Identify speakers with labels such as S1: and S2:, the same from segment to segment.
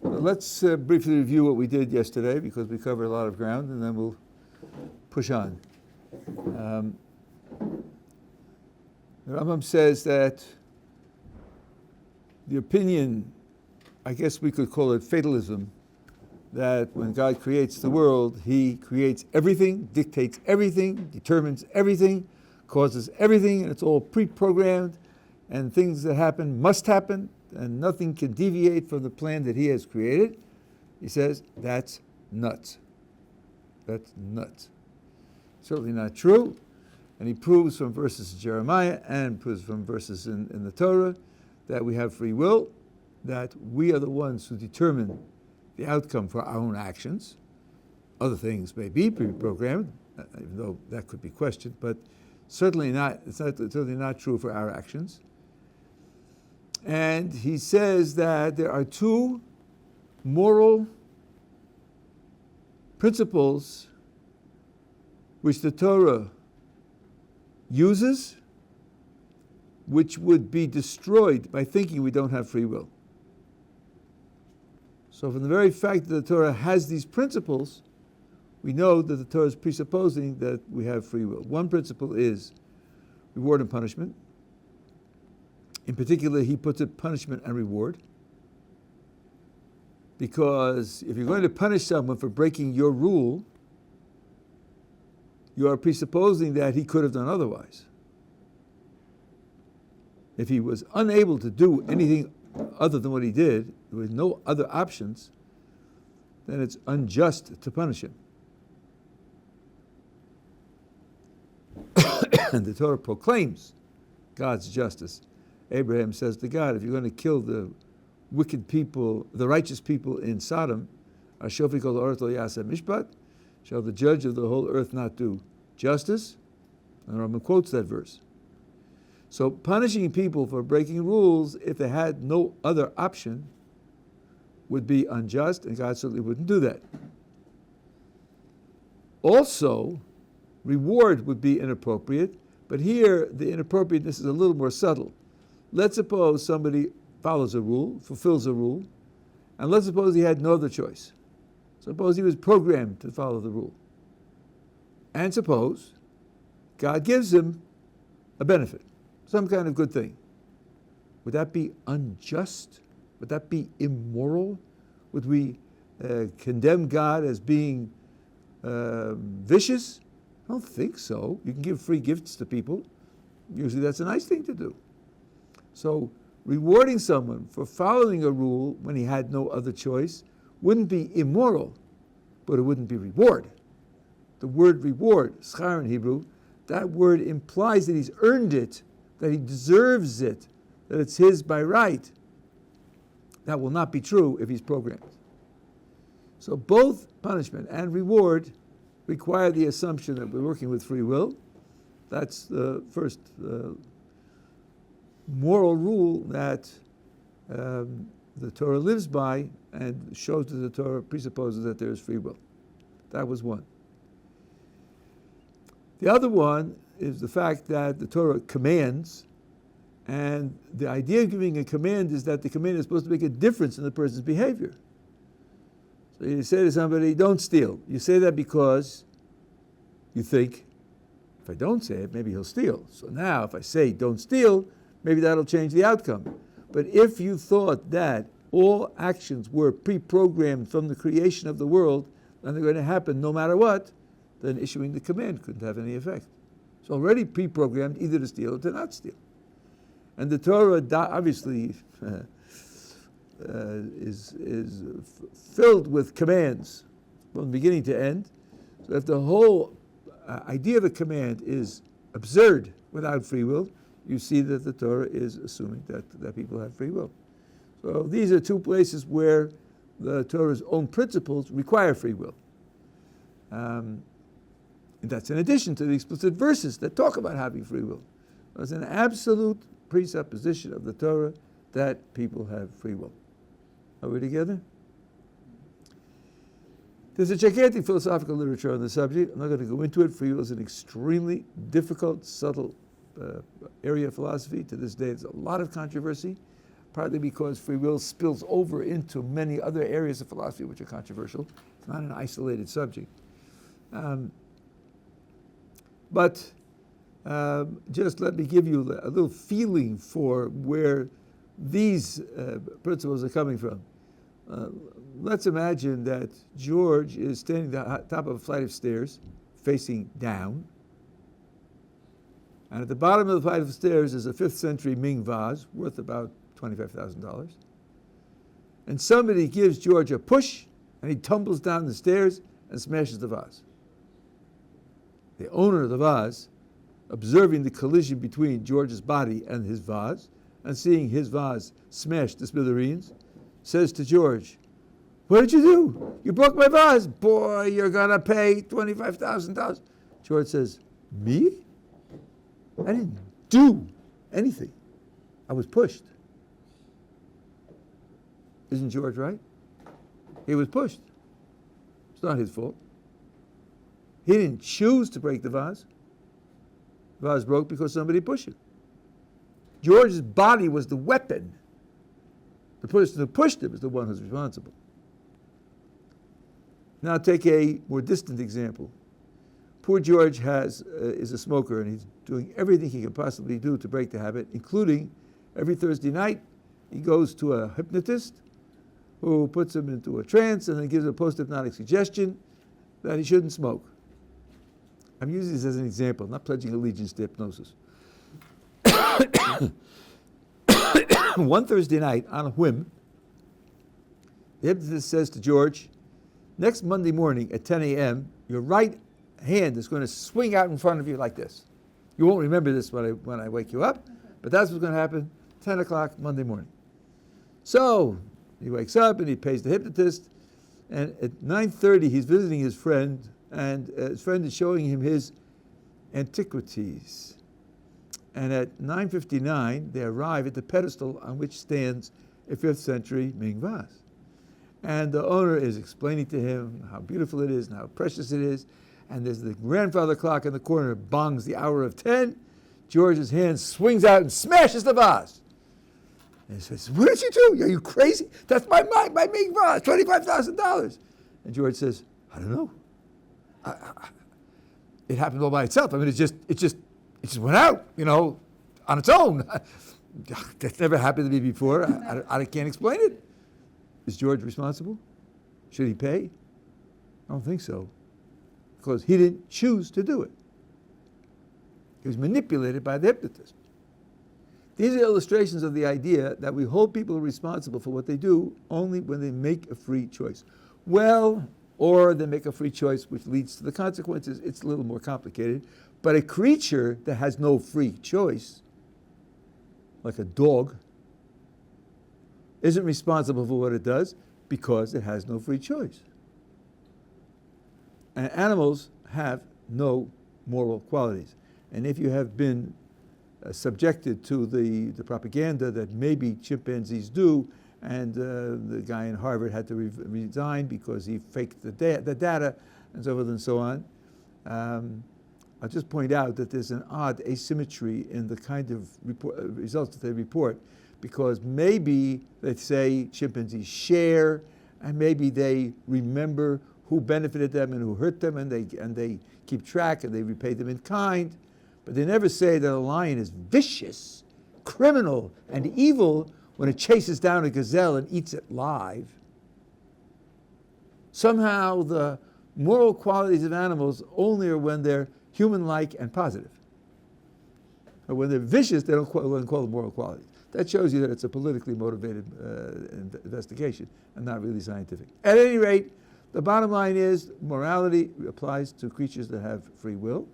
S1: Let's briefly review what we did yesterday because we covered a lot of ground, and then we'll push on. The Rambam says that the opinion, I guess we could call it fatalism, that when God creates the world, He creates everything, dictates everything, determines everything, causes everything, and it's all pre-programmed, and things that happen must happen, and nothing can deviate from the plan that He has created. He says, that's nuts. That's nuts. Certainly not true. And he proves from verses in Jeremiah and proves from verses in the Torah that we have free will, that we are the ones who determine the outcome for our own actions. Other things may be pre-programmed, even though that could be questioned, but certainly not. It's certainly not true for our actions. And he says that there are two moral principles which the Torah uses, which would be destroyed by thinking we don't have free will. So from the very fact that the Torah has these principles, we know that the Torah is presupposing that we have free will. One principle is reward and punishment. In particular, he puts it punishment and reward. Because if you're going to punish someone for breaking your rule, you are presupposing that he could have done otherwise. If he was unable to do anything other than what he did, with no other options, then it's unjust to punish him. And the Torah proclaims God's justice. Abraham says to God, if you're going to kill the wicked people, the righteous people in Sodom, shall the judge of the whole earth not do justice? And Rambam quotes that verse. So punishing people for breaking rules, if they had no other option, would be unjust, and God certainly wouldn't do that. Also, reward would be inappropriate, but here the inappropriateness is a little more subtle. Let's suppose somebody follows a rule, fulfills a rule, and let's suppose he had no other choice. Suppose he was programmed to follow the rule. And suppose God gives him a benefit, some kind of good thing. Would that be unjust? Would that be immoral? Would we condemn God as being vicious? I don't think so. You can give free gifts to people. Usually that's a nice thing to do. So rewarding someone for following a rule when he had no other choice wouldn't be immoral, but it wouldn't be reward. The word reward, schar in Hebrew, that word implies that he's earned it, that he deserves it, that it's his by right. That will not be true if he's programmed. So both punishment and reward require the assumption that we're working with free will. That's the first moral rule that the Torah lives by and shows that the Torah presupposes that there is free will. That was one. The other one is the fact that the Torah commands, and the idea of giving a command is that the command is supposed to make a difference in the person's behavior. So you say to somebody, don't steal. You say that because you think, if I don't say it, maybe he'll steal. So now if I say don't steal, maybe that'll change the outcome. But if you thought that all actions were pre-programmed from the creation of the world, and they're going to happen no matter what, then issuing the command couldn't have any effect. It's already pre-programmed either to steal or to not steal. And the Torah obviously is filled with commands from beginning to end. So if the whole idea of a command is absurd without free will, you see that the Torah is assuming that people have free will. So these are two places where the Torah's own principles require free will. And that's in addition to the explicit verses that talk about having free will. There's an absolute presupposition of the Torah that people have free will. Are we together? There's a gigantic philosophical literature on the subject. I'm not going to go into it. Free will is an extremely difficult, subtle area of philosophy. To this day, there's a lot of controversy. partly because free will spills over into many other areas of philosophy which are controversial. It's not an isolated subject. But just let me give you a little feeling for where these principles are coming from. Let's imagine that George is standing at the top of a flight of stairs, facing down. And at the bottom of the flight of stairs is a 5th century Ming vase worth about $25,000. And somebody gives George a push, and he tumbles down the stairs and smashes the vase. The owner of the vase, observing the collision between George's body and his vase, and seeing his vase smashed to smithereens, says to George, "What did you do? You broke my vase. Boy, you're going to pay $25,000. George says, "Me? I didn't do anything. I was pushed." Isn't George right? He was pushed. It's not his fault. He didn't choose to break the vase. The vase broke because somebody pushed it. George's body was the weapon. The person who pushed him is the one who's responsible. Now take a more distant example. Poor George is a smoker, and he's doing everything he can possibly do to break the habit, including every Thursday night he goes to a hypnotist who puts him into a trance and then gives him a post-hypnotic suggestion that he shouldn't smoke. I'm using this as an example, not pledging allegiance to hypnosis. One Thursday night, on a whim, the hypnotist says to George, "Next Monday morning at 10 a.m., your right hand is going to swing out in front of you like this. You won't remember this when I wake you up, but that's what's going to happen 10 o'clock Monday morning." So he wakes up and he pays the hypnotist, and at 9:30 he's visiting his friend, and his friend is showing him his antiquities. And at 9:59 they arrive at the pedestal on which stands a 5th century Ming vase. And the owner is explaining to him how beautiful it is and how precious it is. And there's the grandfather clock in the corner, bongs the hour of 10. George's hand swings out and smashes the vase. And he says, "What did you do? Are you crazy? That's my Ming vase, $25,000. And George says, "I don't know. It happened all by itself. I mean, it just went out, on its own. That's never happened to me before. I can't explain it." Is George responsible? Should he pay? I don't think so, because he didn't choose to do it. He was manipulated by the hypnotist. These are illustrations of the idea that we hold people responsible for what they do only when they make a free choice. Well, or they make a free choice which leads to the consequences. It's a little more complicated. But a creature that has no free choice, like a dog, isn't responsible for what it does because it has no free choice. And animals have no moral qualities. And if you have been subjected to the propaganda that maybe chimpanzees do, and the guy in Harvard had to resign because he faked the data, and so forth and so on, I'll just point out that there's an odd asymmetry in the kind of results that they report, because maybe they say chimpanzees share, and maybe they remember who benefited them and who hurt them, and they keep track and they repay them in kind, but they never say that a lion is vicious, criminal, and evil when it chases down a gazelle and eats it live. Somehow the moral qualities of animals only are when they're human-like and positive. Or when they're vicious, they don't call them moral qualities. That shows you that it's a politically motivated investigation and not really scientific. At any rate, the bottom line is morality applies to creatures that have free will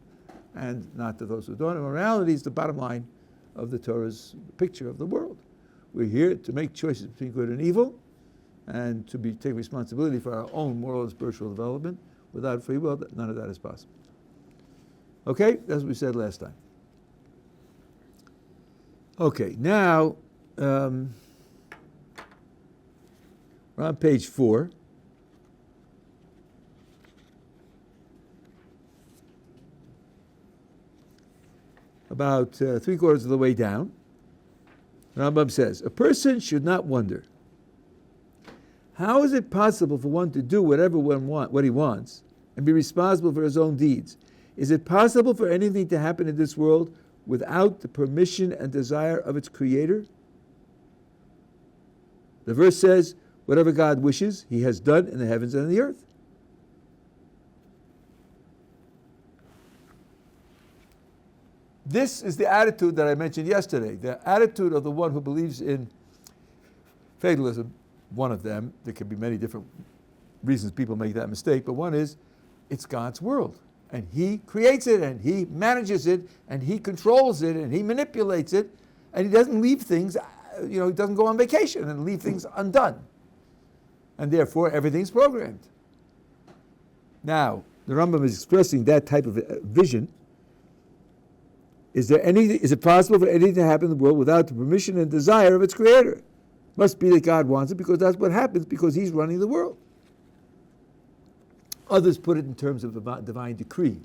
S1: and not to those who don't. And morality is the bottom line of the Torah's picture of the world. We're here to make choices between good and evil and to take responsibility for our own moral and spiritual development. Without free will, none of that is possible. Okay, as we said last time. Okay, now we're on page 4. About 3/4 of the way down. Rambam says, a person should not wonder, how is it possible for one to do what he wants and be responsible for his own deeds? Is it possible for anything to happen in this world without the permission and desire of its creator? The verse says, whatever God wishes, he has done in the heavens and in the earth. This is the attitude that I mentioned yesterday, the attitude of the one who believes in fatalism. One of them, there can be many different reasons people make that mistake, but one is, it's God's world. And he creates it, and he manages it, and he controls it, and he manipulates it, and he doesn't leave things, he doesn't go on vacation and leave things undone. And therefore, everything's programmed. Now, the Rambam is expressing that type of vision. Is it possible for anything to happen in the world without the permission and desire of its creator? Must be that God wants it, because that's what happens, because he's running the world. Others put it in terms of divine decree.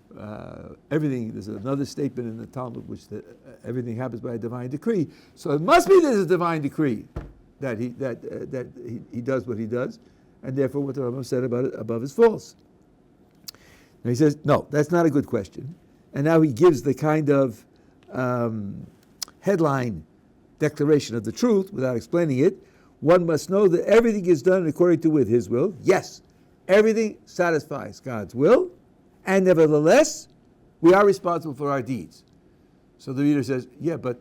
S1: There's another statement in the Talmud which everything happens by a divine decree. So it must be there's a divine decree that he does what he does, and therefore what the Rambam said about it above is false. Now he says, no, that's not a good question. And now he gives the kind of headline declaration of the truth without explaining it. One must know that everything is done according to with his will. Yes, everything satisfies God's will, and nevertheless, we are responsible for our deeds. So the reader says, yeah, but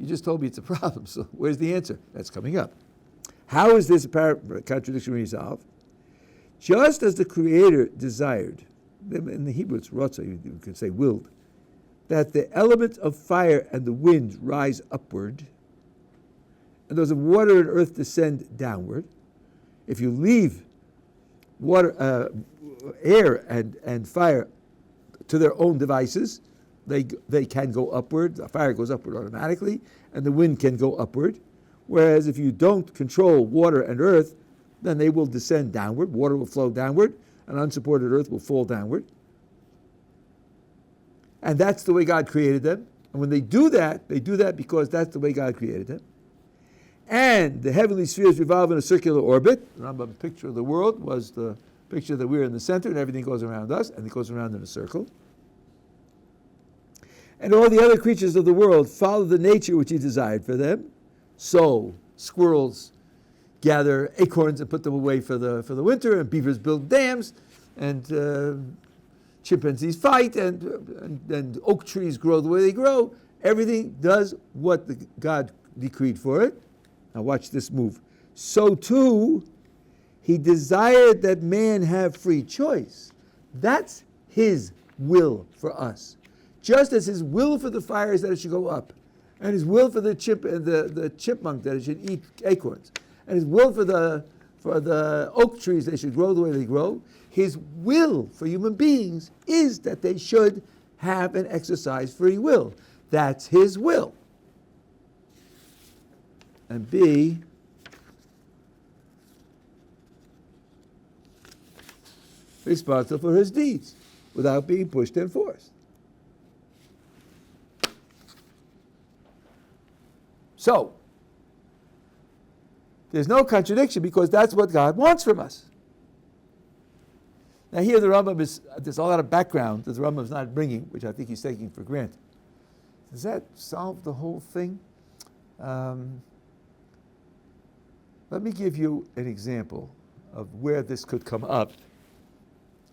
S1: you just told me it's a problem, so where's the answer? That's coming up. How is this apparent contradiction resolved? Just as the Creator desired, in the Hebrew it's rotza, you could say willed, that the elements of fire and the wind rise upward, and those of water and earth descend downward. If you leave water, air and fire to their own devices, they can go upward. The fire goes upward automatically, and the wind can go upward. Whereas if you don't control water and earth, then they will descend downward. Water will flow downward, and unsupported earth will fall downward. And that's the way God created them. And when they do that because that's the way God created them. And the heavenly spheres revolve in a circular orbit. The Rambam's picture of the world was the picture that we're in the center and everything goes around us, and it goes around in a circle. And all the other creatures of the world follow the nature which he desired for them. So squirrels gather acorns and put them away for the winter, and beavers build dams, and chimpanzees fight, and oak trees grow the way they grow. Everything does what God decreed for it. Now watch this move. So too, he desired that man have free choice. That's his will for us. Just as his will for the fire is that it should go up, and his will for the chipmunk that it should eat acorns, and his will for the oak trees they should grow the way they grow, his will for human beings is that they should have and exercise free will. That's his will. And be responsible for his deeds without being pushed and forced. So, there's no contradiction because that's what God wants from us. Now here the Rambam there's a lot of background that the Rambam is not bringing, which I think he's taking for granted. Does that solve the whole thing? Let me give you an example of where this could come up,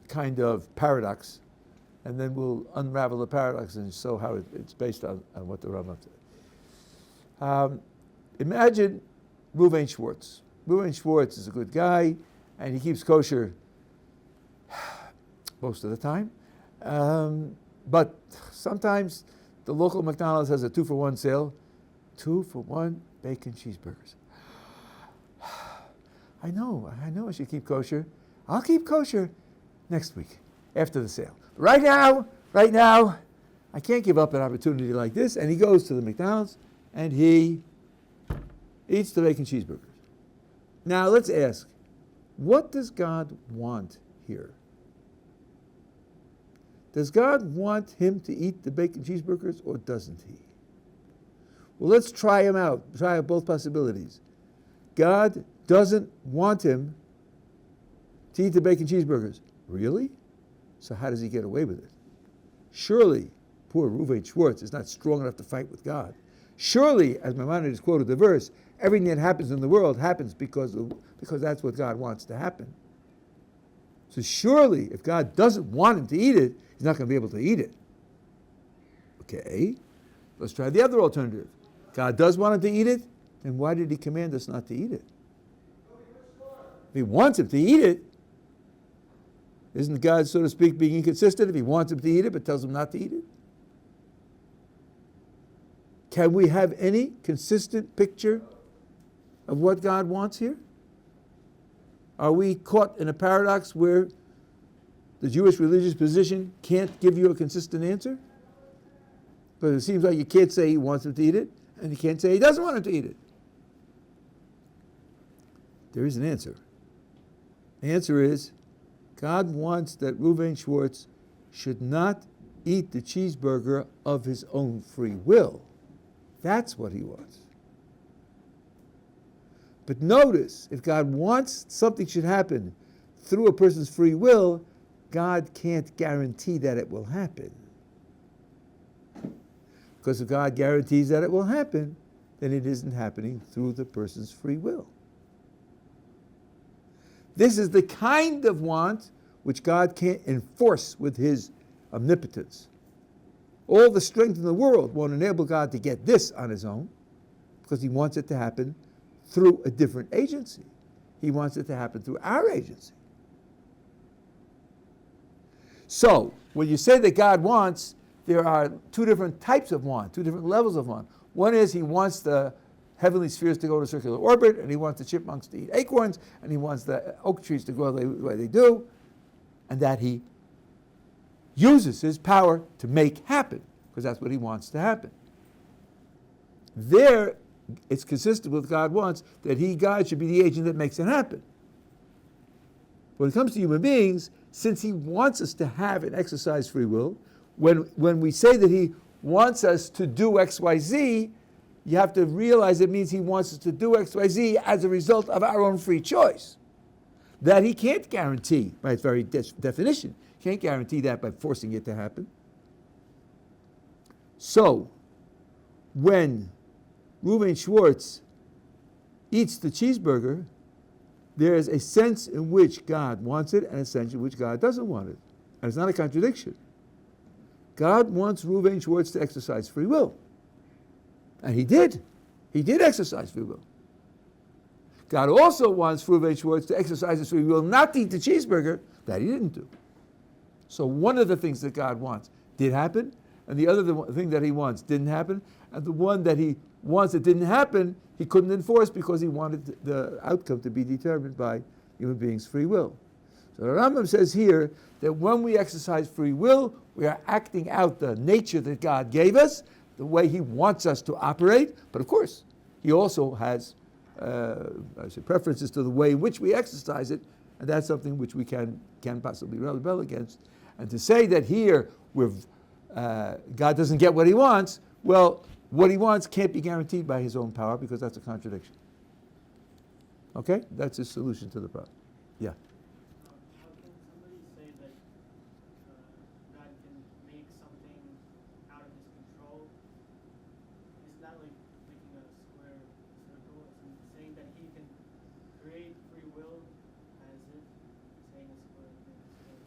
S1: kind of paradox, and then we'll unravel the paradox and show how it's based on what the Rambam said. Imagine Reuven Schwartz. Reuven Schwartz is a good guy, and he keeps kosher most of the time. But sometimes the local McDonald's has a 2-for-1 sale. 2-for-1 bacon cheeseburgers. I know I should keep kosher. I'll keep kosher next week after the sale. Right now, I can't give up an opportunity like this. And he goes to the McDonald's and he eats the bacon cheeseburgers. Now let's ask, what does God want here? Does God want him to eat the bacon cheeseburgers or doesn't he? Well, let's try him out. Try out both possibilities. God doesn't want him to eat the bacon cheeseburgers. Really? So how does he get away with it? Surely, poor Reuven Schwartz is not strong enough to fight with God. Surely, as Maimonides quoted the verse, everything that happens in the world happens because that's what God wants to happen. So surely, if God doesn't want him to eat it, he's not going to be able to eat it. Okay, let's try the other alternative. God does want him to eat it, then why did he command us not to eat it? If he wants him to eat it, isn't God, so to speak, being inconsistent if he wants him to eat it but tells him not to eat it? Can we have any consistent picture of what God wants here? Are we caught in a paradox where the Jewish religious position can't give you a consistent answer? Because it seems like you can't say he wants him to eat it, and you can't say he doesn't want him to eat it. There is an answer. The answer is, God wants that Reuven Schwartz should not eat the cheeseburger of his own free will. That's what he wants. But notice, if God wants something should happen through a person's free will, God can't guarantee that it will happen. Because if God guarantees that it will happen, then it isn't happening through the person's free will. This is the kind of want which God can't enforce with his omnipotence. All the strength in the world won't enable God to get this on his own because he wants it to happen through a different agency. He wants it to happen through our agency. So, when you say that God wants, there are two different types of want, two different levels of want. One is he wants the heavenly spheres to go to circular orbit, and he wants the chipmunks to eat acorns, and he wants the oak trees to grow the way they do, and that he uses his power to make happen, because that's what he wants to happen. There, it's consistent with God wants that he, God, should be the agent that makes it happen. When it comes to human beings, since he wants us to have and exercise free will, when we say that he wants us to do X, Y, Z, you have to realize it means he wants us to do X, Y, Z as a result of our own free choice. That he can't guarantee by its very definition. He can't guarantee that by forcing it to happen. So, when Reuven Schwartz eats the cheeseburger, there is a sense in which God wants it and a sense in which God doesn't want it. And it's not a contradiction. God wants Reuven Schwartz to exercise free will. And he did. He did exercise free will. God also wants Reuven Schwartz to exercise his free will not to eat the cheeseburger. That he didn't do. So one of the things that God wants did happen, and the other thing that he wants didn't happen, and the one that he wants that didn't happen, he couldn't enforce because he wanted the outcome to be determined by human beings' free will. So the Rambam says here that when we exercise free will, we are acting out the nature that God gave us, the way he wants us to operate, but of course, he also has preferences to the way in which we exercise it, and that's something which we can possibly rebel against. And to say that here God doesn't get what he wants, well, what he wants can't be guaranteed by his own power because that's a contradiction. Okay? That's his solution to the problem. Yeah.
S2: How can somebody say that God can make something out of his control? It's not like making a square circle. It's saying that he can create free will as if saying a square thing.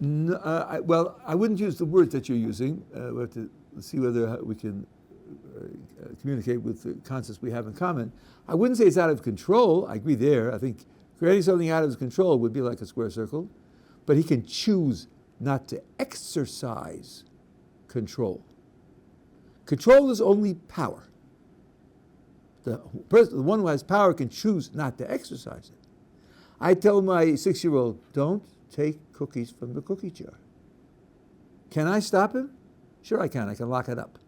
S1: No, well, I wouldn't use the words that you're using. We have to see whether we can communicate with the concepts we have in common. I wouldn't say it's out of control. I agree there. I think creating something out of his control would be like a square circle. But he can choose not to exercise control. Control is only power. The one who has power can choose not to exercise it. I tell my 6-year-old, don't take cookies from the cookie jar. Can I stop him? Sure I can. I can lock it up.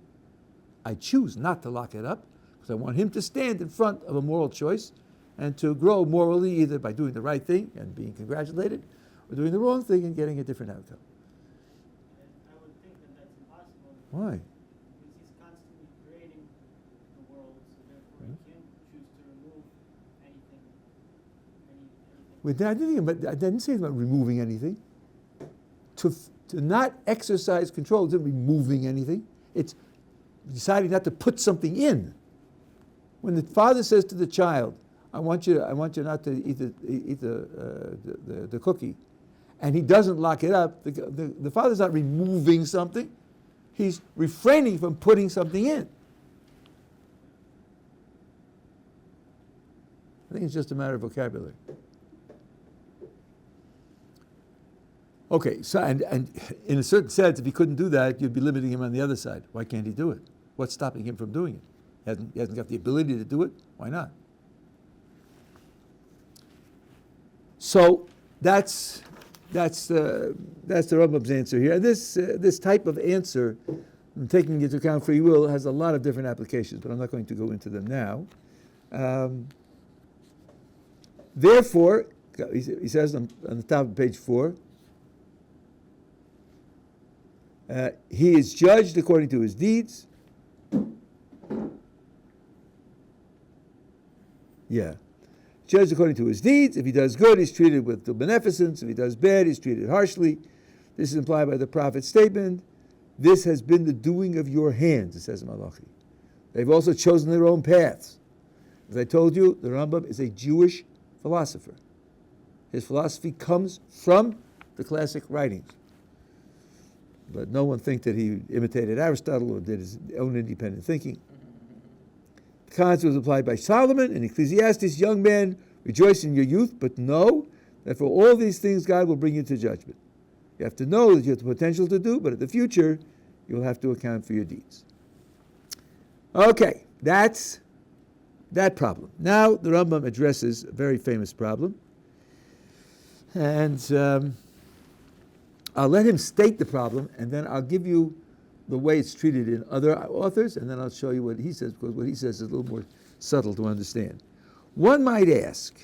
S1: I choose not to lock it up because I want him to stand in front of a moral choice and to grow morally either by doing the right thing and being congratulated or doing the wrong thing and getting a different outcome.
S2: I would think that that's impossible.
S1: Why?
S2: Because he's constantly creating the
S1: I didn't say about removing anything. To not exercise control isn't removing anything. It's deciding not to put something in. When the father says to the child, I want you not to eat the cookie, and he doesn't lock it up, the father's not removing something. He's refraining from putting something in. I think it's just a matter of vocabulary. Okay, so and in a certain sense, if he couldn't do that, you'd be limiting him on the other side. Why can't he do it? What's stopping him from doing it? He hasn't got the ability to do it. Why not? So that's the Rambam's answer here. And this type of answer, taking into account free will, has a lot of different applications, but I'm not going to go into them now. Therefore, he says on the top of page 4, he is judged according to his deeds. Yeah. Judged according to his deeds. If he does good, he's treated with beneficence. If he does bad, he's treated harshly. This is implied by the prophet's statement. This has been the doing of your hands, it says in Malachi. They've also chosen their own paths. As I told you, the Rambam is a Jewish philosopher. His philosophy comes from the classic writings. But no one think that he imitated Aristotle or did his own independent thinking. The concept was applied by Solomon in Ecclesiastes, young man, rejoice in your youth, but know that for all these things God will bring you to judgment. You have to know that you have the potential to do, but in the future, you'll have to account for your deeds. Okay, that's that problem. Now the Rambam addresses a very famous problem. And I'll let him state the problem, and then I'll give you the way it's treated in other authors, and then I'll show you what he says, because what he says is a little more subtle to understand. One might ask,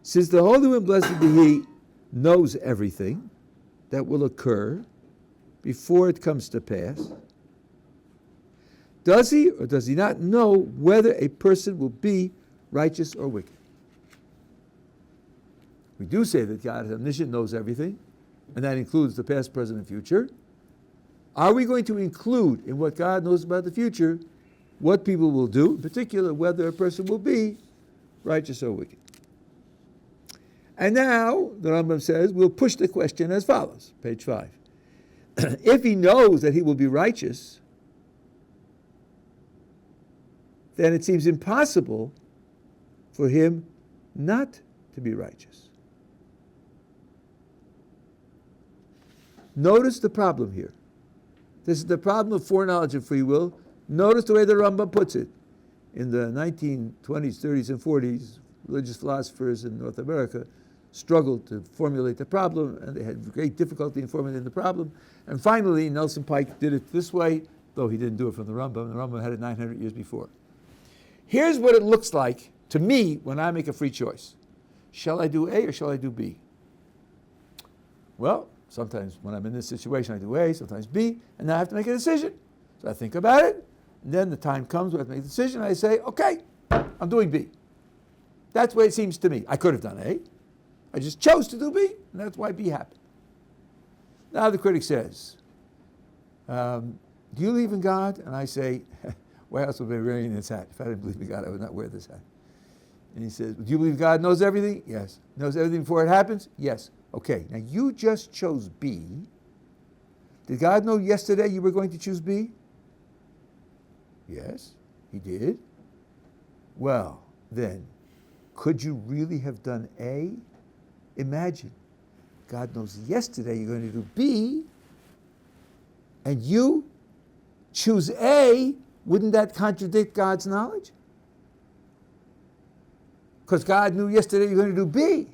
S1: since the Holy One, blessed be He, knows everything that will occur before it comes to pass, does he or does he not know whether a person will be righteous or wicked? We do say that God is omniscient, knows everything, and that includes the past, present, and future. Are we going to include in what God knows about the future what people will do, in particular whether a person will be righteous or wicked? And now, the Rambam says, we'll push the question as follows, page 5. If he knows that he will be righteous, then it seems impossible for him not to be righteous. Notice the problem here. This is the problem of foreknowledge and free will. Notice the way the Rambam puts it. In the 1920s, 30s, and 40s, religious philosophers in North America struggled to formulate the problem, and they had great difficulty in formulating the problem. And finally, Nelson Pike did it this way, though he didn't do it from the Rambam. The Rambam had it 900 years before. Here's what it looks like to me when I make a free choice. Shall I do A or shall I do B? Well, sometimes when I'm in this situation, I do A, sometimes B, and now I have to make a decision. So I think about it, and then the time comes where I have to make a decision, and I say, okay, I'm doing B. That's the way it seems to me. I could have done A. I just chose to do B, and that's why B happened. Now the critic says, do you believe in God? And I say, why else would I be wearing this hat? If I didn't believe in God, I would not wear this hat. And he says, do you believe God knows everything? Yes. Knows everything before it happens? Yes. Okay, now you just chose B. Did God know yesterday you were going to choose B? Yes, he did. Well, then, could you really have done A? Imagine, God knows yesterday you're going to do B, and you choose A. Wouldn't that contradict God's knowledge? Because God knew yesterday you're going to do B.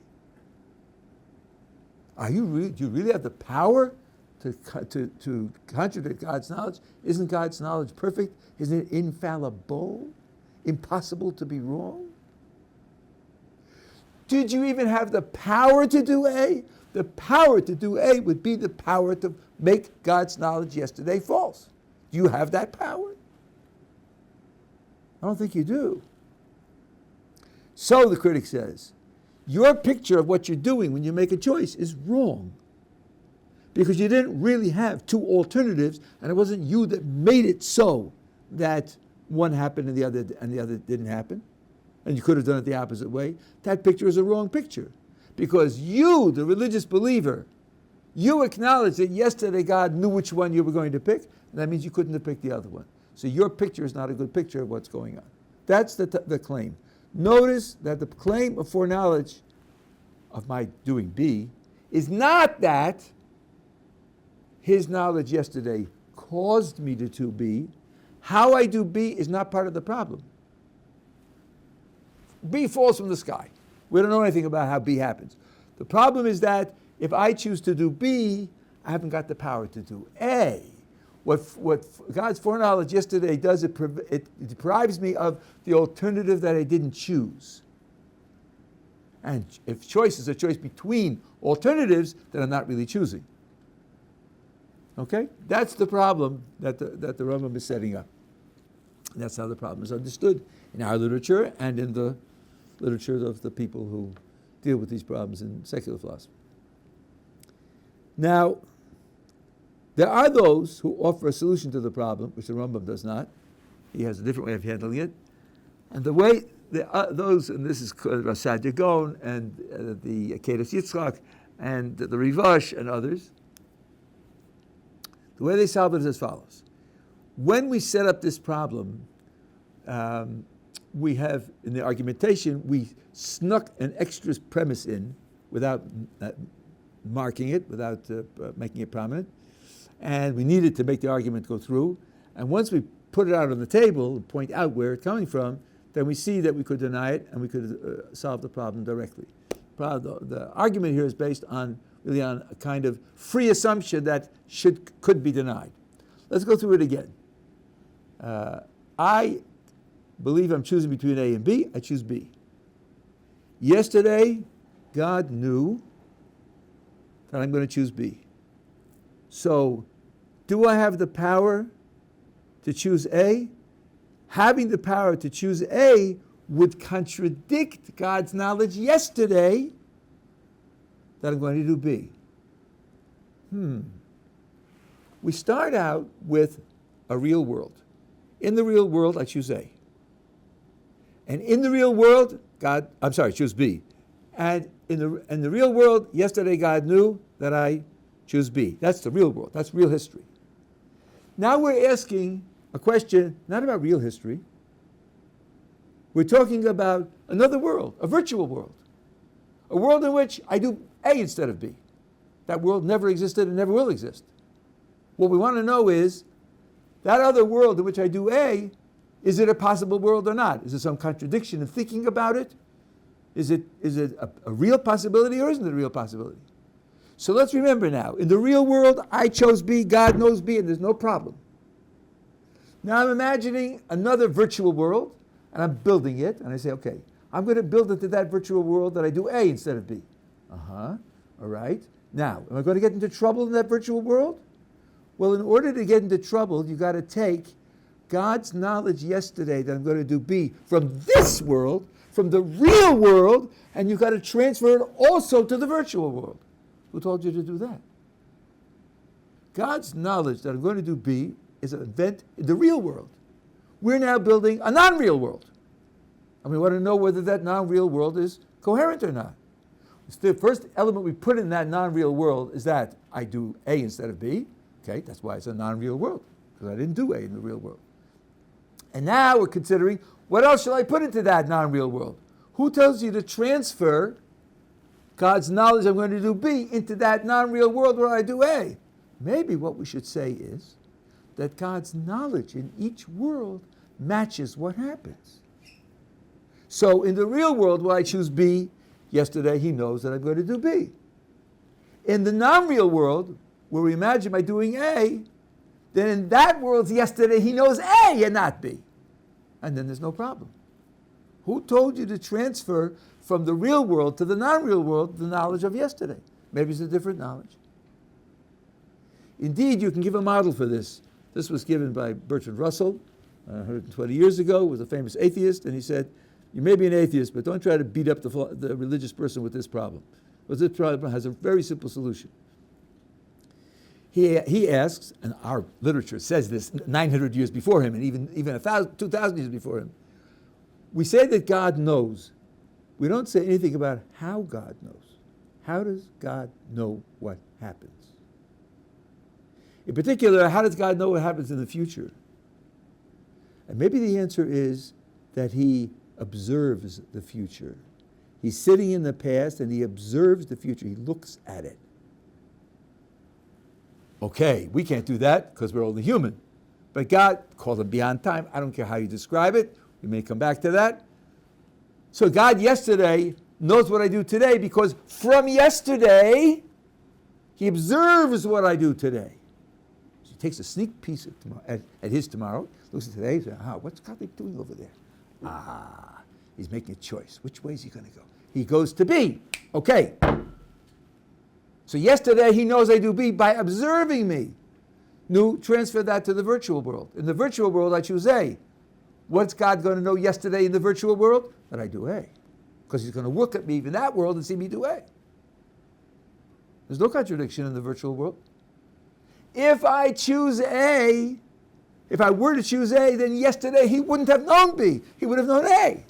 S1: Do you really have the power to contradict God's knowledge? Isn't God's knowledge perfect? Isn't it infallible? Impossible to be wrong? Did you even have the power to do A? The power to do A would be the power to make God's knowledge yesterday false. Do you have that power? I don't think you do. So the critic says, Your picture of what you're doing when you make a choice is wrong. Because you didn't really have two alternatives, and it wasn't you that made it so that one happened and the other didn't happen. And you could have done it the opposite way. That picture is a wrong picture. Because you, the religious believer, you acknowledge that yesterday God knew which one you were going to pick, and that means you couldn't have picked the other one. So your picture is not a good picture of what's going on. That's the claim. Notice that the claim of foreknowledge of my doing B is not that his knowledge yesterday caused me to do B. How I do B is not part of the problem. B falls from the sky. We don't know anything about how B happens. The problem is that if I choose to do B, I haven't got the power to do A. What God's foreknowledge yesterday does, it deprives me of the alternative that I didn't choose. And if choice is a choice between alternatives, then I'm not really choosing. Okay? That's the problem that the Rambam is setting up. And that's how the problem is understood in our literature and in the literature of the people who deal with these problems in secular philosophy. Now, there are those who offer a solution to the problem, which the Rambam does not. He has a different way of handling it. And the way those, and this is Rasad Yagon and the Akedas Yitzchak and the Rivash and others, the way they solve it is as follows. When we set up this problem, we have, in the argumentation, we snuck an extra premise in without marking it, without making it prominent. And we needed to make the argument go through. And once we put it out on the table and point out where it's coming from, then we see that we could deny it and we could solve the problem directly. The argument here is based on really on a kind of free assumption that could be denied. Let's go through it again. I believe I'm choosing between A and B. I choose B. Yesterday, God knew that I'm going to choose B. So, do I have the power to choose A? Having the power to choose A would contradict God's knowledge yesterday that I'm going to do B. We start out with a real world. In the real world, I choose A. And in the real world, choose B. And in the real world, yesterday God knew that I choose B. That's the real world. That's real history. Now we're asking a question not about real history. We're talking about another world, a virtual world. A world in which I do A instead of B. That world never existed and never will exist. What we want to know is, that other world in which I do A, is it a possible world or not? Is there some contradiction in thinking about it? Is it a real possibility or isn't it a real possibility? So let's remember now, in the real world, I chose B, God knows B, and there's no problem. Now I'm imagining another virtual world, and I'm building it, and I say, okay, I'm going to build it to that virtual world that I do A instead of B. All right. Now, am I going to get into trouble in that virtual world? Well, in order to get into trouble, you've got to take God's knowledge yesterday that I'm going to do B from this world, from the real world, and you've got to transfer it also to the virtual world. Who told you to do that? God's knowledge that I'm going to do B is an event in the real world. We're now building a non-real world. And we want to know whether that non-real world is coherent or not. The first element we put in that non-real world is that I do A instead of B. Okay, that's why it's a non-real world, because I didn't do A in the real world. And now we're considering, what else shall I put into that non-real world? Who tells you to transfer God's knowledge I'm going to do B into that non-real world where I do A? Maybe what we should say is that God's knowledge in each world matches what happens. So in the real world where I choose B, yesterday he knows that I'm going to do B. In the non-real world, where we imagine by doing A, then in that world yesterday he knows A and not B. And then there's no problem. Who told you to transfer from the real world to the non-real world the knowledge of yesterday? Maybe it's a different knowledge. Indeed, you can give a model for this. This was given by Bertrand Russell 120 years ago, was a famous atheist, and he said, You may be an atheist, but don't try to beat up the religious person with this problem. Because this problem has a very simple solution. He asks, and our literature says this 900 years before him, and even 2,000 years before him. We say that God knows. We don't say anything about how God knows. How does God know what happens? In particular, how does God know what happens in the future? And maybe the answer is that he observes the future. He's sitting in the past and he observes the future. He looks at it. Okay, we can't do that because we're only human. But God called him beyond time. I don't care how you describe it. We may come back to that. So God yesterday knows what I do today because from yesterday, he observes what I do today. So he takes a sneak peek of tomorrow, at his tomorrow, looks at today, and says, what's Gottleib doing over there? He's making a choice. Which way is he going to go? He goes to B. Okay. So yesterday he knows I do B by observing me. Now transfer that to the virtual world. In the virtual world, I choose A. What's God going to know yesterday in the virtual world? That I do A. Because he's going to look at me in that world and see me do A. There's no contradiction in the virtual world. If I choose A, if I were to choose A, then yesterday he wouldn't have known B. He would have known A.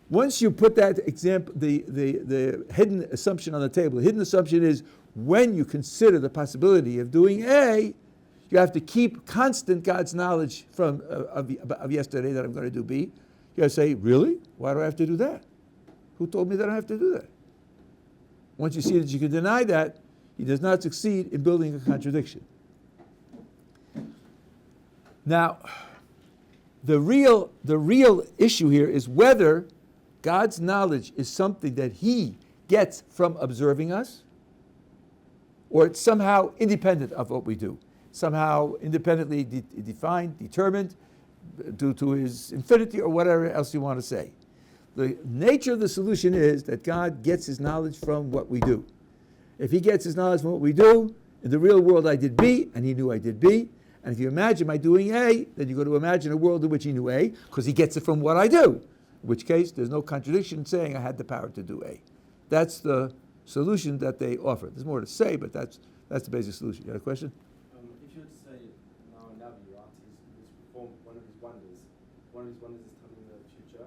S1: Once you put that example, the hidden assumption on the table, the hidden assumption is when you consider the possibility of doing A, you have to keep constant God's knowledge of yesterday that I'm going to do B. You have to say, really? Why do I have to do that? Who told me that I have to do that? Once you see that you can deny that, he does not succeed in building a contradiction. Now, the real issue here is whether God's knowledge is something that he gets from observing us, or it's somehow independent of what we do, somehow independently defined, determined, due to his infinity or whatever else you want to say. The nature of the solution is that God gets his knowledge from what we do. If he gets his knowledge from what we do, in the real world I did B, and he knew I did B, and if you imagine my doing A, then you're going to imagine a world in which he knew A, because he gets it from what I do. In which case, there's no contradiction saying I had the power to do A. That's the solution that they offer. There's more to say, but that's the basic solution. You got a question?
S3: If you were to say, now Navi, right, he's performed one of his wonders is coming in the future.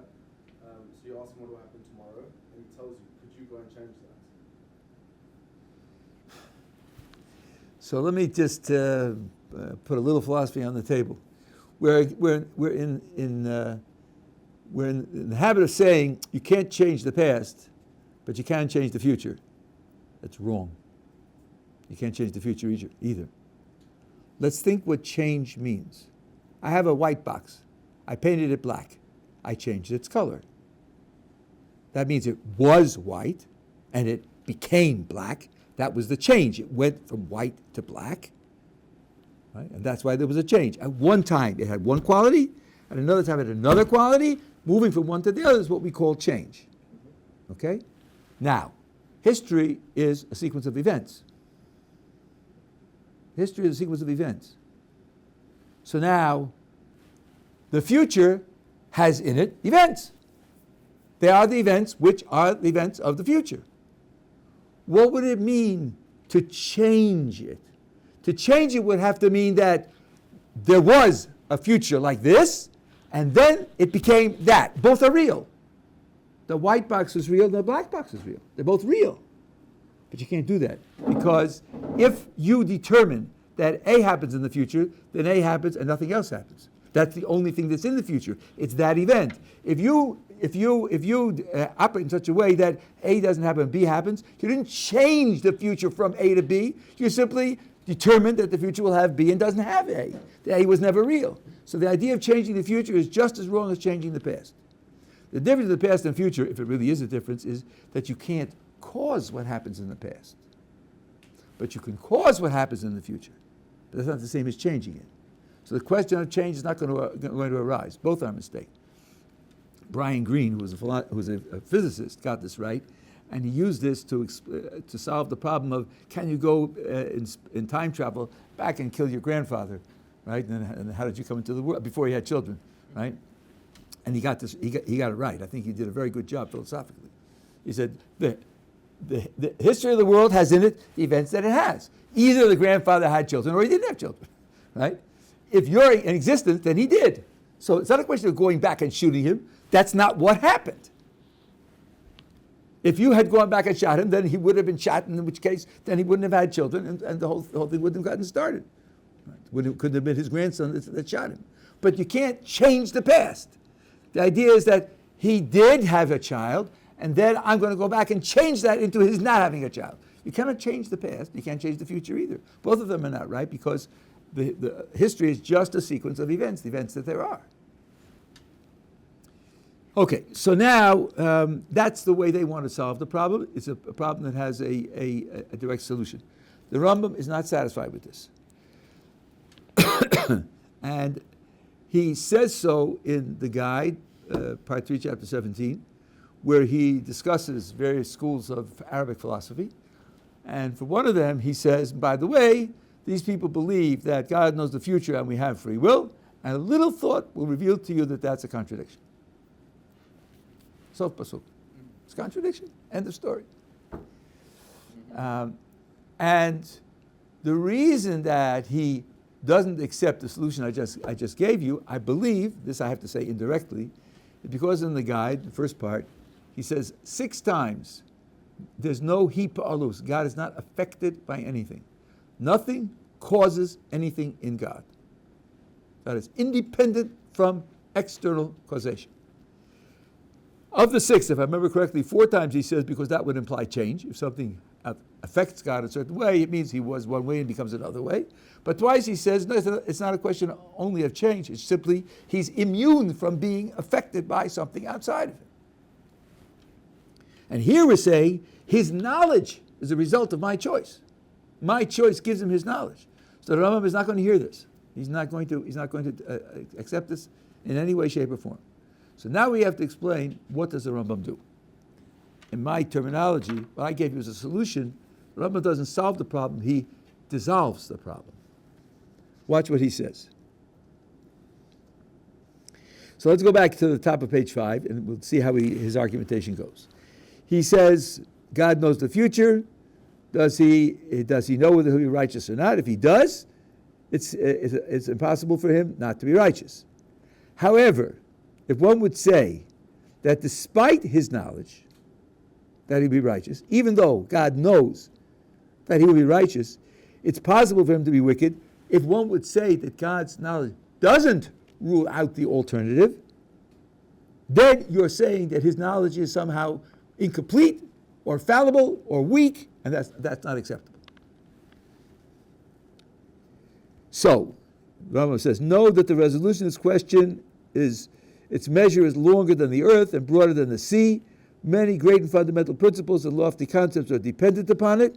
S3: So you ask him what will happen tomorrow, and he tells you, could you go and change that?
S1: So let me just put a little philosophy on the table. We're in the habit of saying you can't change the past, but you can change the future. That's wrong. You can't change the future either. Let's think what change means. I have a white box. I painted it black. I changed its color. That means it was white and it became black. That was the change. It went from white to black. Right? And that's why there was a change. At one time it had one quality, at another time it had another quality. Moving from one to the other is what we call change. Okay? Now, history is a sequence of events. History is a sequence of events. So now, the future has in it events. They are the events which are the events of the future. What would it mean to change it? To change it would have to mean that there was a future like this, and then it became that. Both are real. The white box is real, the black box is real. They're both real. But you can't do that. Because if you determine that A happens in the future, then A happens and nothing else happens. That's the only thing that's in the future. It's that event. If you operate in such a way that A doesn't happen and B happens, you didn't change the future from A to B. You simply determined that the future will have B and doesn't have A. The A was never real. So the idea of changing the future is just as wrong as changing the past. The difference of the past and future, if it really is a difference, is that you can't cause what happens in the past. But you can cause what happens in the future. But that's not the same as changing it. So the question of change is not going to arise. Both are a mistake. Brian Greene, who was a physicist, got this right, and he used this to solve the problem of can you go in time travel back and kill your grandfather? right? And how did you come into the world before he had children, right? And he got this. He got it right. I think he did a very good job philosophically. He said the history of the world has in it the events that it has. Either the grandfather had children or he didn't have children, right? If you're in existence, then he did. So it's not a question of going back and shooting him. That's not what happened. If you had gone back and shot him, then he would have been shot, in which case, then he wouldn't have had children, and the whole thing wouldn't have gotten started. Right? Couldn't have been his grandson that shot him. But you can't change the past. The idea is that he did have a child, and then I'm going to go back and change that into his not having a child. You cannot change the past. You can't change the future either. Both of them are not right, because the history is just a sequence of events, the events that there are. Okay, so now that's the way they want to solve the problem. It's a problem that has a direct solution. The Rambam is not satisfied with this. And he says so in the guide, part 3, chapter 17, where he discusses various schools of Arabic philosophy. And for one of them, he says, by the way, these people believe that God knows the future and we have free will, and a little thought will reveal to you that that's a contradiction. Sof pasuk. It's a contradiction. End of story. And the reason that he doesn't accept the solution I just gave you, I believe, this I have to say indirectly, is because in the guide, the first part, he says 6 times, there's no hipa'alus. God is not affected by anything. Nothing causes anything in God. That is independent from external causation. Of the 6, if I remember correctly, 4 times he says because that would imply change. If something affects God a certain way, it means he was one way and becomes another way. But twice he says, no, it's not a question only of change. It's simply he's immune from being affected by something outside of him. And here we're saying his knowledge is a result of my choice. My choice gives him his knowledge. So the Rambam is not going to hear this. He's not going to accept this in any way, shape, or form. So now we have to explain, what does the Rambam do? In my terminology, what I gave you as a solution, the Rambam doesn't solve the problem, he dissolves the problem. Watch what he says. So let's go back to the top of page 5, and we'll see how his argumentation goes. He says, God knows the future. Does he know whether he'll be righteous or not? If he does, it's impossible for him not to be righteous. However, if one would say that despite his knowledge that he'll be righteous, even though God knows that he will be righteous, it's possible for him to be wicked. If one would say that God's knowledge doesn't rule out the alternative, then you're saying that his knowledge is somehow incomplete or fallible or weak, and that's not acceptable. So, Rambam says, know that the resolution of this question is, its measure is longer than the earth and broader than the sea. Many great and fundamental principles and lofty concepts are dependent upon it.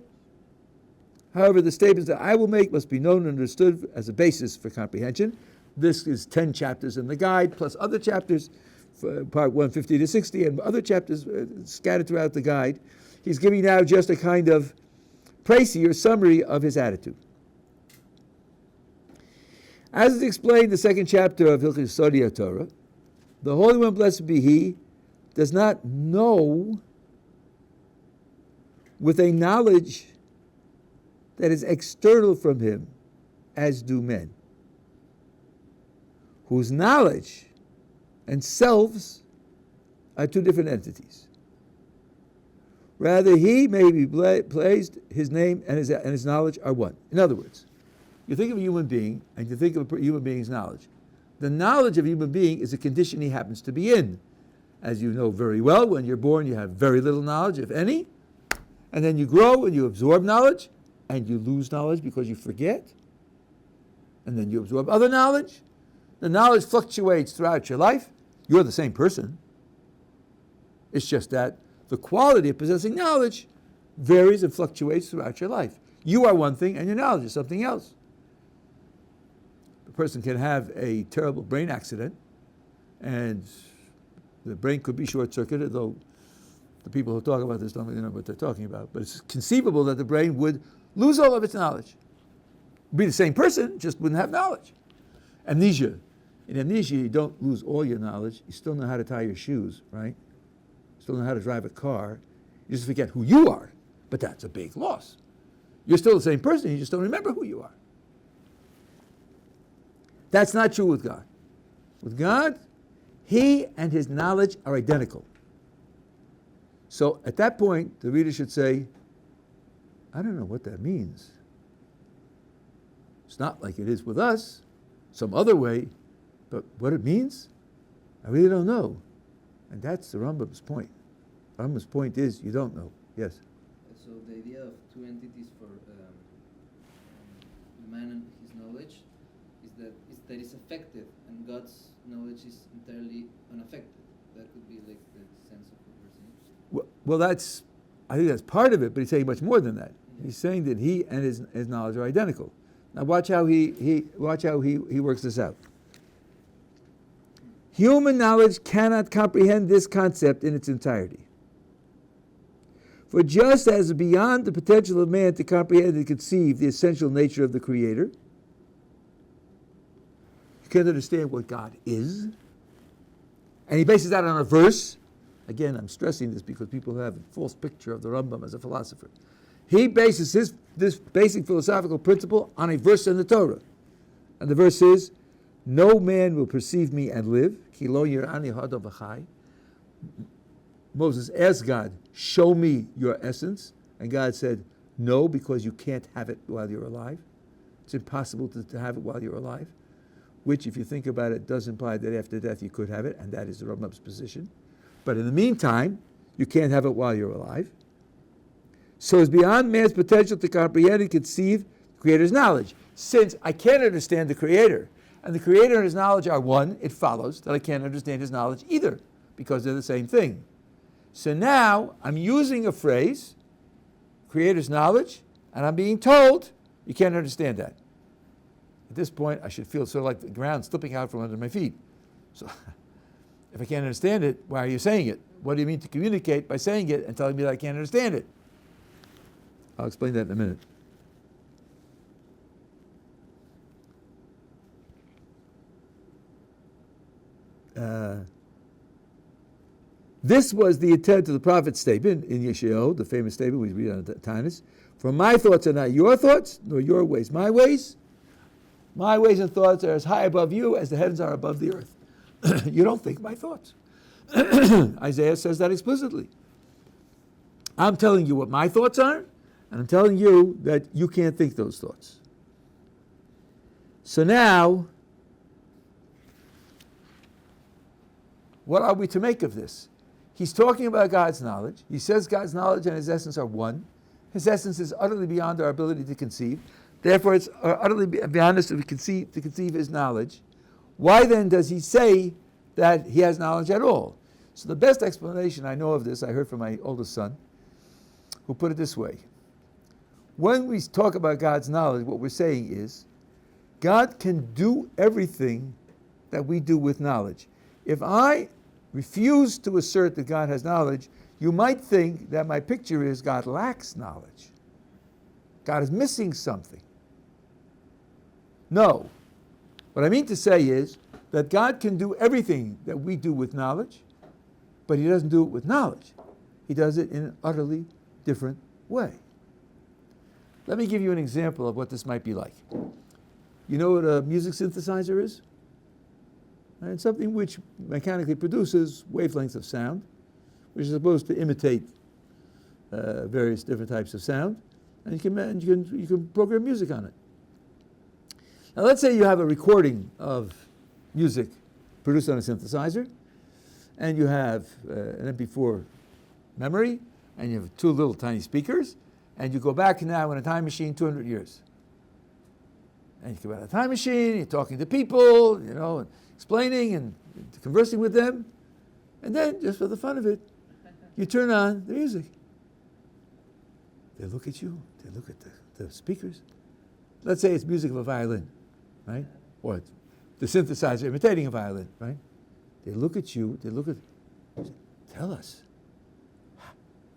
S1: However, the statements that I will make must be known and understood as a basis for comprehension. This is 10 chapters in the guide, plus other chapters, part 150 to 60, and other chapters scattered throughout the guide. He's giving now just a kind of précis or summary of his attitude. As is explained in the 2nd chapter of Hilchos Sodi Torah, the Holy One, blessed be He, does not know with a knowledge that is external from him, as do men, whose knowledge and selves are 2 different entities. Rather, he may be placed, his name and his knowledge are one. In other words, you think of a human being, and you think of a human being's knowledge. The knowledge of a human being is a condition he happens to be in. As you know very well, when you're born, you have very little knowledge, if any. And then you grow and you absorb knowledge, and you lose knowledge because you forget. And then you absorb other knowledge. The knowledge fluctuates throughout your life. You're the same person. It's just that the quality of possessing knowledge varies and fluctuates throughout your life. You are one thing, and your knowledge is something else. A person can have a terrible brain accident, and the brain could be short-circuited, though the people who talk about this don't really know what they're talking about. But it's conceivable that the brain would lose all of its knowledge. Be the same person, just wouldn't have knowledge. amnesia. In amnesia, you don't lose all your knowledge. You still know how to tie your shoes, right? You still know how to drive a car. You just forget who you are. But that's a big loss. You're still the same person. You just don't remember who you are. That's not true with God. With God, He and His knowledge are identical. So at that point, the reader should say, I don't know what that means. It's not like it is with us, some other way, but what it means, I really don't know. And that's the Rambam's point. Rambam's point is, you don't know. Yes?
S4: So the idea of two entities for man and his knowledge is that it's affected, and God's knowledge is entirely unaffected. That could be like the sense of what we're saying.
S1: Well, I think that's part of it, but he's saying much more than that. He's saying that he and his knowledge are identical. Now watch how he works this out. Human knowledge cannot comprehend this concept in its entirety. For just as beyond the potential of man to comprehend and conceive the essential nature of the Creator, you can't understand what God is. And he bases that on a verse. Again, I'm stressing this because people have a false picture of the Rambam as a philosopher. He bases this basic philosophical principle on a verse in the Torah. And the verse is, no man will perceive me and live. Ki lo yirani hadav v'chai. Moses asked God, show me your essence. And God said, no, because you can't have it while you're alive. It's impossible to have it while you're alive. Which, if you think about it, does imply that after death you could have it, and that is the Rambam's position. But in the meantime, you can't have it while you're alive. So it's beyond man's potential to comprehend and conceive the Creator's knowledge. Since I can't understand the Creator, and the Creator and His knowledge are one, it follows that I can't understand His knowledge either, because they're the same thing. So now I'm using a phrase, Creator's knowledge, and I'm being told you can't understand that. At this point, I should feel sort of like the ground slipping out from under my feet. So if I can't understand it, why are you saying it? What do you mean to communicate by saying it and telling me that I can't understand it? I'll explain that in a minute. This was the intent of the prophet's statement in Yeshivat Ohr, the famous statement we read on the Tanis. For my thoughts are not your thoughts, nor your ways my ways. My ways and thoughts are as high above you as the heavens are above the earth. You don't think my thoughts. Isaiah says that explicitly. I'm telling you what my thoughts are, and I'm telling you that you can't think those thoughts. So now, what are we to make of this? He's talking about God's knowledge. He says God's knowledge and His essence are one. His essence is utterly beyond our ability to conceive. Therefore, it's utterly beyond us to conceive His knowledge. Why then does He say that He has knowledge at all? So the best explanation I know of this, I heard from my oldest son, who put it this way. When we talk about God's knowledge, what we're saying is, God can do everything that we do with knowledge. If I refuse to assert that God has knowledge, you might think that my picture is God lacks knowledge. God is missing something. No. What I mean to say is that God can do everything that we do with knowledge, but He doesn't do it with knowledge. He does it in an utterly different way. Let me give you an example of what this might be like. You know what a music synthesizer is? It's something which mechanically produces wavelengths of sound, which is supposed to imitate various different types of sound, and you can program music on it. Now let's say you have a recording of music produced on a synthesizer, and you have an MP4 memory, and you have two little tiny speakers, and you go back now in a time machine 200 years. And you come out of the time machine, you're talking to people, and explaining and conversing with them, and then, just for the fun of it, you turn on the music. They look at you, they look at the speakers. Let's say it's music of a violin, right? Or the synthesizer imitating a violin, right? They look at you, tell us,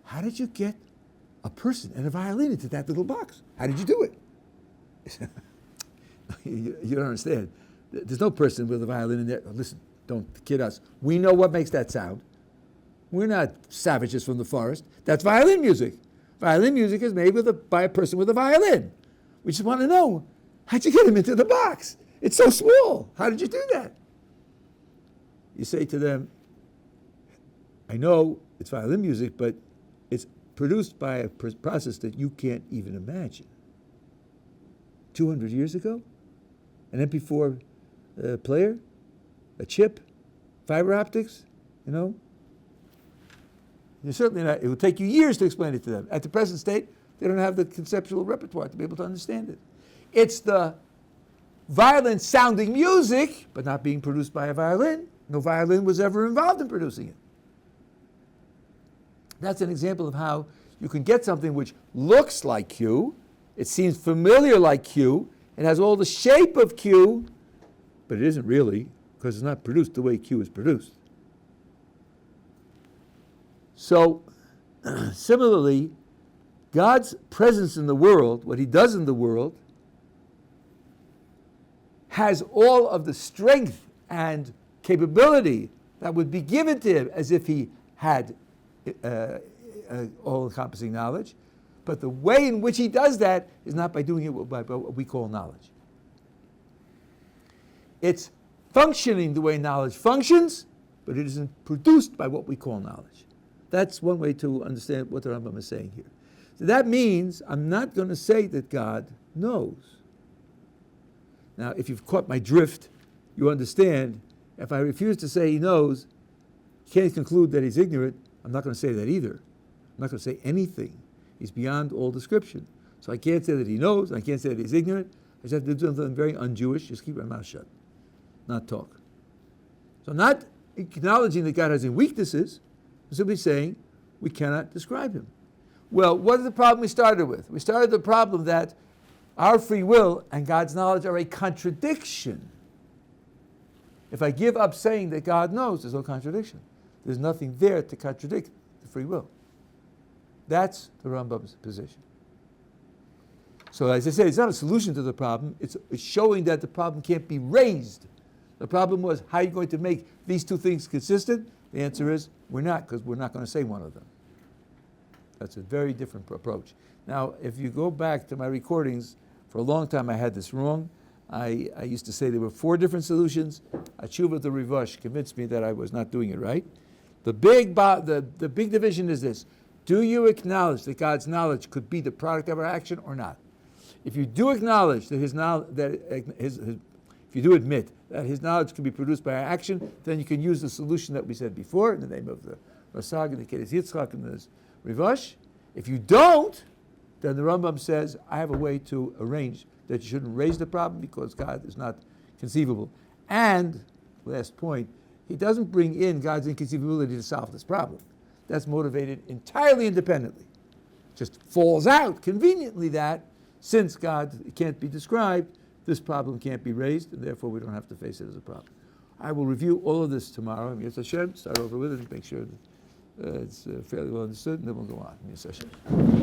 S1: how did you get a person and a violin into that little box? How did you do it? You don't understand. There's no person with a violin in there. Listen, don't kid us. We know what makes that sound. We're not savages from the forest. That's violin music. Violin music is made by a person with a violin. We just want to know, how'd you get him into the box? It's so small. How did you do that? You say to them, I know it's violin music, but it's produced by a process that you can't even imagine. 200 years ago? An MP4 player? A chip? Fiber optics? You know? You're certainly not, it will take you years to explain it to them. At the present state, they don't have the conceptual repertoire to be able to understand it. It's the violin sounding music, but not being produced by a violin. No violin was ever involved in producing it. That's an example of how you can get something which looks like Q, it seems familiar like Q, it has all the shape of Q, but it isn't really, because it's not produced the way Q is produced. So, similarly, God's presence in the world, what he does in the world, has all of the strength and capability that would be given to him as if he had all-encompassing knowledge. But the way in which he does that is not by doing it by what we call knowledge. It's functioning the way knowledge functions, but it isn't produced by what we call knowledge. That's one way to understand what the Rambam is saying here. So that means I'm not going to say that God knows. Now, if you've caught my drift, you understand, if I refuse to say he knows, can't conclude that he's ignorant, I'm not going to say that either. I'm not going to say anything. He's beyond all description. So I can't say that he knows, I can't say that he's ignorant. I just have to do something very un-Jewish, just keep my mouth shut, not talk. So not acknowledging that God has any weaknesses, I'm simply saying we cannot describe him. Well, what is the problem we started with? We started the problem that our free will and God's knowledge are a contradiction. If I give up saying that God knows, there's no contradiction. There's nothing there to contradict the free will. That's the Rambam's position. So as I say, it's not a solution to the problem. It's showing that the problem can't be raised. The problem was, how are you going to make these two things consistent? The answer is, we're not, because we're not going to say one of them. That's a very different approach. Now, if you go back to my recordings, for a long time I had this wrong. I used to say there were 4 different solutions. Teshuva the Rivash convinced me that I was not doing it right. The big division is this. Do you acknowledge that God's knowledge could be the product of our action or not? If you do acknowledge that if you do admit that his knowledge can be produced by our action, then you can use the solution that we said before in the name of the Rasag and the Kedes Yitzchak and the Rivash. If you don't, then the Rambam says, I have a way to arrange that you shouldn't raise the problem because God is not conceivable. And, last point, he doesn't bring in God's inconceivability to solve this problem. That's motivated entirely independently. Just falls out conveniently that since God can't be described, this problem can't be raised, and therefore we don't have to face it as a problem. I will review all of this tomorrow. Yes, Hashem, start over with it and make sure that it's fairly well understood, and then we'll go on. Yes, Hashem.